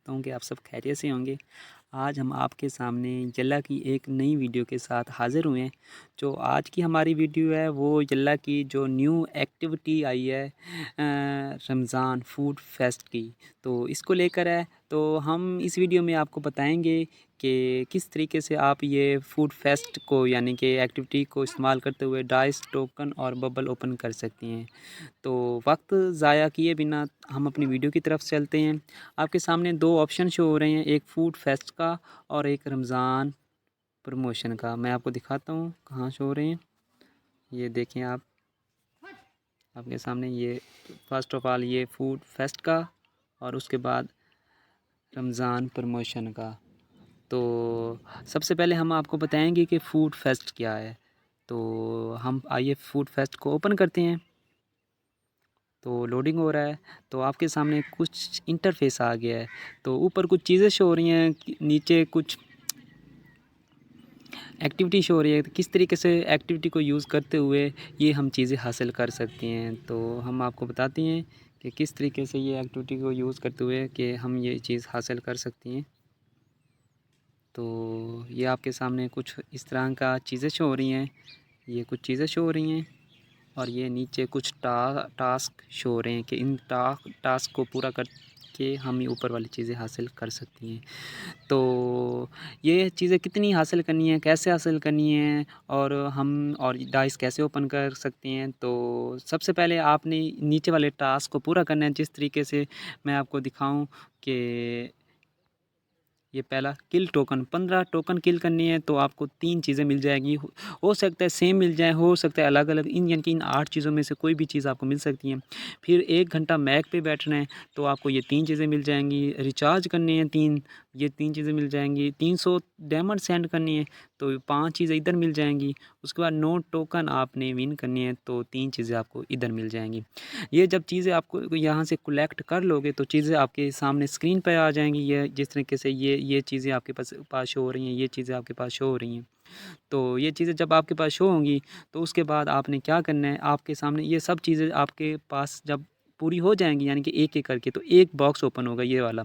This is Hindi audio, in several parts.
करता हूँ कि आप सब खैरियत से होंगे। आज हम आपके सामने यल्ला की एक नई वीडियो के साथ हाज़िर हुए हैं। जो आज की हमारी वीडियो है वो यल्ला की जो न्यू एक्टिविटी आई है रमज़ान फूड फेस्ट की, तो इसको लेकर है। तो हम इस वीडियो में आपको बताएंगे कि किस तरीके से आप ये फूड फेस्ट को यानी कि एक्टिविटी को इस्तेमाल करते हुए डाइस, टोकन और बबल ओपन कर सकती हैं। तो वक्त ज़ाया किए बिना हम अपनी वीडियो की तरफ चलते हैं। आपके सामने दो ऑप्शन शो हो रहे हैं, एक फूड फेस्ट का और एक रमज़ान प्रमोशन का। मैं आपको दिखाता हूँ कहाँ शो हो रहे हैं। ये देखें आप, आपके सामने ये फ़र्स्ट ऑफ़ ऑल ये फूड फेस्ट का और उसके बाद रमज़ान प्रमोशन का। तो सबसे पहले हम आपको बताएंगे कि फ़ूड फेस्ट क्या है। तो हम आइए फ़ूड फेस्ट को ओपन करते हैं। तो लोडिंग हो रहा है, तो आपके सामने कुछ इंटरफेस आ गया है। तो ऊपर कुछ चीज़ें शो हो रही हैं, नीचे कुछ एक्टिविटी शो हो रही है। तो किस तरीके से एक्टिविटी को यूज़ करते हुए ये हम चीज़ें हासिल कर सकते हैं, तो हम आपको बताते हैं कि किस तरीके से ये एक्टिविटी को यूज़ करते हुए कि हम ये चीज़ हासिल कर सकती हैं। तो ये आपके सामने कुछ इस तरह का चीज़ें शो हो रही हैं, ये कुछ चीज़ें शो हो रही हैं और ये नीचे कुछ टास्क शो हो रहे हैं कि इन टास्क को पूरा करके हम ये ऊपर वाली चीज़ें हासिल कर सकती हैं। तो ये चीज़ें कितनी हासिल करनी है, कैसे हासिल करनी है और डाइस कैसे ओपन कर सकते हैं। तो सबसे पहले आपने नीचे वाले टास्क को पूरा करना है। जिस तरीके से मैं आपको दिखाऊं कि ये पहला किल टोकन 15 टोकन किल करनी है, तो आपको 3 चीज़ें मिल जाएगी। हो सकता है सेम मिल जाए, हो सकता है अलग-अलग, इन यानी कि इन 8 चीज़ों में से कोई भी चीज़ आपको मिल सकती है। फिर 1 घंटा मैक पे बैठना है, तो आपको ये 3 चीज़ें मिल जाएँगी। रिचार्ज करने हैं 3, ये 3 चीज़ें मिल जाएँगी। 300 डायमंड सेंड करनी है, तो 5 चीज़ें इधर मिल जाएँगी। उसके बाद नो टोकन आपने विन करनी है, तो 3 चीज़ें आपको इधर मिल जाएँगी। ये जब चीज़ें आपको यहाँ से कलेक्ट कर लोगे तो चीज़ें आपके सामने स्क्रीन पे आ जाएँगी। ये जिस तरीके से ये चीज़ें आपके पास शो हो रही हैं, ये चीज़ें आपके पास शो हो रही हैं। तो ये चीज़ें जब आपके पास शो होंगी तो उसके बाद आपने क्या करना है, आपके सामने ये सब चीज़ें आपके पास जब पूरी हो जाएँगी यानी कि एक-एक करके, तो एक बॉक्स ओपन होगा ये वाला।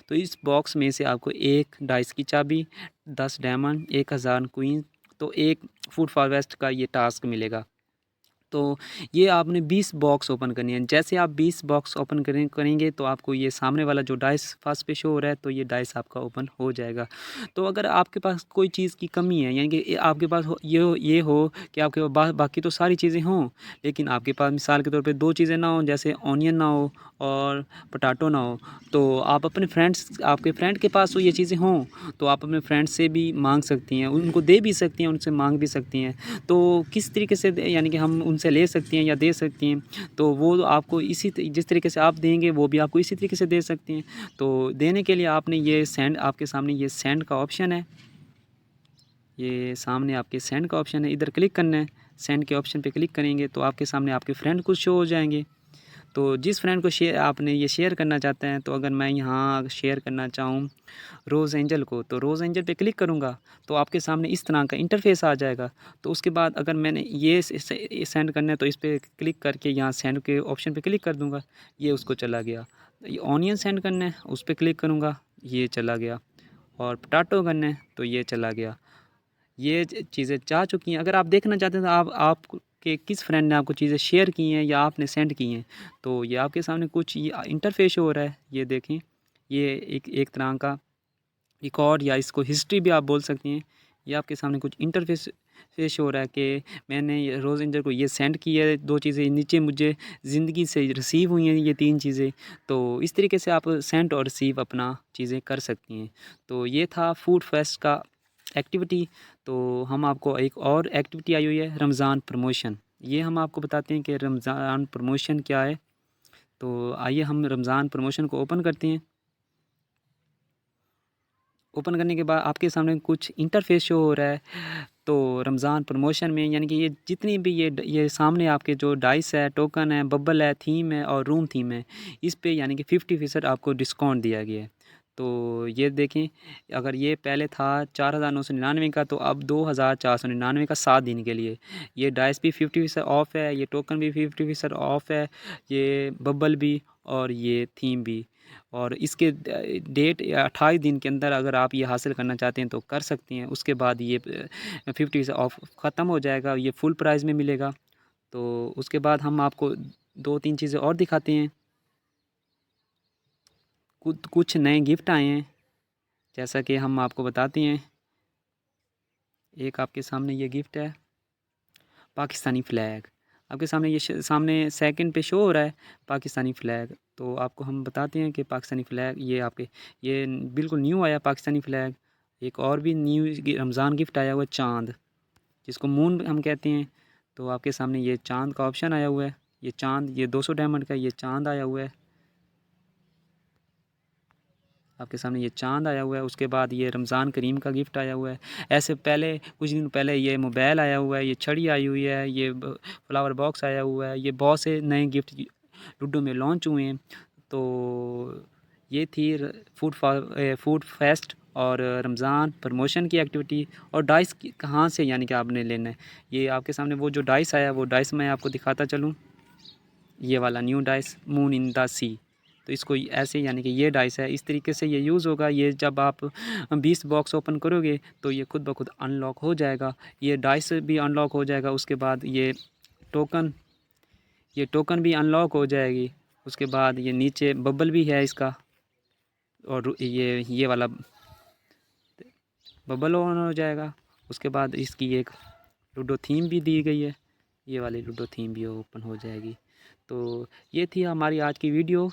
तो इस बॉक्स में से आपको 1 डाइस की चाबी, 10 डायमंड, 1000 क्वीन, तो 1 फूड फॉरेस्ट का ये टास्क मिलेगा। तो ये आपने 20 बॉक्स ओपन करनी है। जैसे आप 20 बॉक्स ओपन करेंगे तो आपको ये सामने वाला जो डाइस फर्स्ट पे शो हो रहा है, तो ये डाइस आपका ओपन हो जाएगा। तो अगर आपके पास कोई चीज़ की कमी है यानी कि आपके पास ये हो कि आपके पास बाकी तो सारी चीज़ें हों, लेकिन आपके पास मिसाल के तौर पे 2 चीज़ें ना हों, जैसे ऑनियन ना हो और पोटैटो ना हो, तो आप अपने आपके फ्रेंड के पास तो ये चीज़ें हों, तो आप अपने फ्रेंड से भी माँग सकती हैं, उनको दे भी सकती हैं, उनसे माँग भी सकती हैं। तो किस तरीके से यानी कि हम उनसे ले सकती हैं या दे सकती हैं, तो वो आपको जिस तरीके से आप देंगे वो भी आपको इसी तरीके से दे सकती हैं। तो देने के लिए आपने ये सेंड, आपके सामने ये सेंड का ऑप्शन है, ये सामने आपके सेंड का ऑप्शन है, इधर क्लिक करना है। सेंड के ऑप्शन पे क्लिक करेंगे तो आपके सामने आपके फ्रेंड कुछ शो हो जाएंगे। तो जिस फ्रेंड को आपने ये शेयर करना चाहते हैं, तो अगर मैं यहाँ शेयर करना चाहूँ रोज़ एंजल को, तो रोज़ एंजल पे क्लिक करूँगा तो आपके सामने इस तरह का इंटरफेस आ जाएगा। तो उसके बाद अगर मैंने ये सेंड करना है तो इस पर क्लिक करके यहाँ सेंड के ऑप्शन पे क्लिक कर दूँगा, ये उसको चला गया। ये ऑनियन सेंड करना है, उस पर क्लिक करूँगा, ये चला गया। और पोटैटो करना है तो ये चला गया। ये चीज़ें जा चुकी हैं। अगर आप देखना चाहते हैं तो आप के किस फ्रेंड ने आपको चीज़ें शेयर की हैं या आपने सेंड की हैं, तो ये आपके सामने कुछ ये इंटरफेस हो रहा है। ये देखें, ये एक एक तरह का रिकॉर्ड या इसको हिस्ट्री भी आप बोल सकती हैं। ये आपके सामने कुछ इंटरफेस फेस हो रहा है कि मैंने रोज़ एंजल को ये सेंड की है 2 चीज़ें, नीचे मुझे ज़िंदगी से रिसीव हुई हैं ये 3 चीज़ें। तो इस तरीके से आप सेंड और रिसीव अपना चीज़ें कर सकती हैं। तो ये था फूड फेस्ट का एक्टिविटी। तो हम आपको एक और एक्टिविटी आई हुई है रमज़ान प्रमोशन। ये हम आपको बताते हैं कि रमज़ान प्रमोशन क्या है। तो आइए हम रमज़ान प्रमोशन को ओपन करते हैं। ओपन करने के बाद आपके सामने कुछ इंटरफेस शो हो रहा है। तो रमज़ान प्रमोशन में यानी कि ये जितनी भी ये सामने आपके जो डाइस है, टोकन है, बबल है, थीम है और रूम थीम है, इस पे यानी कि 50% आपको डिस्काउंट दिया गया है। तो ये देखें, अगर ये पहले था 4999 का, तो अब 2499 का 7 दिन के लिए। ये डाइस भी 50% ऑफ है, ये टोकन भी 50% ऑफ है, ये बबल भी और ये थीम भी। और इसके डेट 28 दिन के अंदर अगर आप ये हासिल करना चाहते हैं तो कर सकते हैं। उसके बाद ये 50 से ऑफ ख़त्म हो जाएगा, ये फुल प्राइस में मिलेगा। तो उसके बाद हम आपको 2-3 चीज़ें और दिखाते हैं। कुछ नए गिफ्ट आए हैं, जैसा कि हम आपको बताते हैं। एक आपके सामने ये गिफ्ट है, पाकिस्तानी फ़्लैग। आपके सामने ये सामने सेकंड पे शो हो रहा है पाकिस्तानी फ़्लैग। तो आपको हम बताते हैं कि पाकिस्तानी फ़्लैग ये बिल्कुल न्यू आया पाकिस्तानी फ़्लैग। एक और भी न्यू रमज़ान गिफ्ट आया हुआ है, चाँद, जिसको मून हम कहते हैं। तो आपके सामने ये चाँद का ऑप्शन आया हुआ है। ये चाँद, ये 200 डायमंड का ये चाँद आया हुआ है। आपके सामने ये चाँद आया हुआ है। उसके बाद ये रमज़ान करीम का गिफ्ट आया हुआ है। ऐसे पहले कुछ दिन पहले ये मोबाइल आया हुआ है, ये छड़ी आई हुई है, ये फ्लावर बॉक्स आया हुआ है। ये बहुत से नए गिफ्ट लूडो में लॉन्च हुए हैं। तो ये थी फूड फेस्ट और रमज़ान प्रमोशन की एक्टिविटी। और डाइस कहाँ से यानी कि आपने लेना है, ये आपके सामने वो जो डाइस आया वो डाइस मैं आपको दिखाता चलूँ। ये वाला new dice moon in the sea. तो इसको ऐसे यानी कि ये डाइस है, इस तरीके से ये यूज़ होगा। ये जब आप 20 बॉक्स ओपन करोगे तो ये खुद ब खुद अनलॉक हो जाएगा। ये डाइस भी अनलॉक हो जाएगा। उसके बाद टोकन ये टोकन भी अनलॉक हो जाएगी। उसके बाद ये नीचे बबल भी है इसका, और ये वाला बबल ऑन हो जाएगा। उसके बाद इसकी एक लूडो थीम भी दी गई है, ये वाली लूडो थीम भी ओपन हो जाएगी। तो ये थी हमारी आज की वीडियो।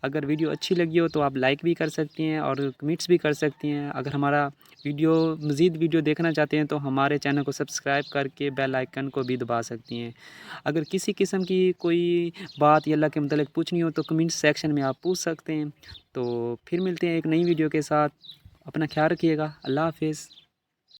अगर वीडियो अच्छी लगी हो तो आप लाइक भी कर सकती हैं और कमेंट्स भी कर सकती हैं। अगर हमारा मज़ीद वीडियो देखना चाहते हैं तो हमारे चैनल को सब्सक्राइब करके बेल आइकन को भी दबा सकती हैं। अगर किसी किस्म की कोई बात या अल्लाह के मतलब पूछनी हो तो कमेंट सेक्शन में आप पूछ सकते हैं। तो फिर मिलते हैं एक नई वीडियो के साथ। अपना ख्याल रखिएगा। अल्लाह हाफिज़।